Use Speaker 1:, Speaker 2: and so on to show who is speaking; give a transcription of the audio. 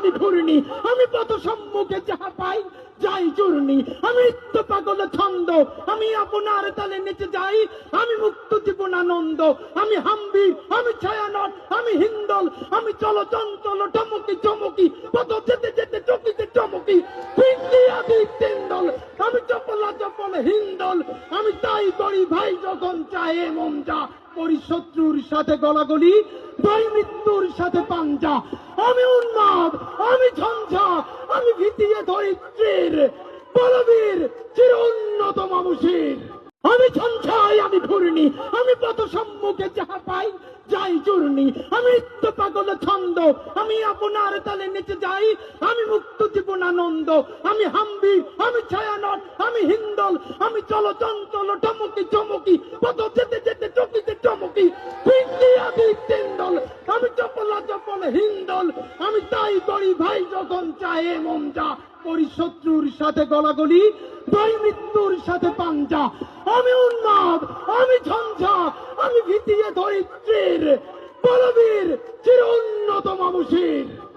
Speaker 1: আমি ঘূর্ণি, আমি পথ সম্মুখে যাহা পাই যাই চূর্ণি, আমি নিত্য পাগল ছন্দ, আমি আপনার তালে নেচে যাই, আমি মুক্ত জীবনানন্দ, আমি হাম্বির, আমি ছায়ানট, আমি হিন্দল, আমি চলচঞ্চল টমকি চমকি, পথ যেতে যেতে চকিতে চমকি, তিন্দল, আমি চপলা চপল হিন্দল, আমি তাই করি ভাই যখন চাহে মন যা, করি শত্রুর সাথে গলাগলি, ভাই মৃত্যুর সাথে পাঞ্জা, আমি উন্মাদ, আমি ঝঞ্ঝা, আমি ভিতিয়ে ধরিত্রীর বলবীর চির উন্নত মানুষের, আমি ঝঞ্ঝাই আমি ঘূর্ণি, আমি পথ সম্মুখে যাহা পাই যাই চূর্ণি, আমি নিত্য পাগল ছন্দ, আমি আপনার তালে নেচে যাই, আমি মুক্ত জীবনানন্দ, আমি হাম্বির, আমি ছায়ানট, আমি হিন্দল, আমি চলচঞ্চল টমকি চমকি, পথ যেতে যেতে চকিতে চমকি, তিন্দল, আমি চপলা চপল হিন্দল, আমি তাই করি ভাই যখন চাহে মন যা, করি শত্রুর সাথে গলাগলি, ভাই মৃত্যুর সাথে পাঞ্জা, আমি উন্মাদ, আমি ঝঞ্ঝা, আমি ভিতিয়ে ধরিত্রীর বলবীর চির উন্নত মানুষের।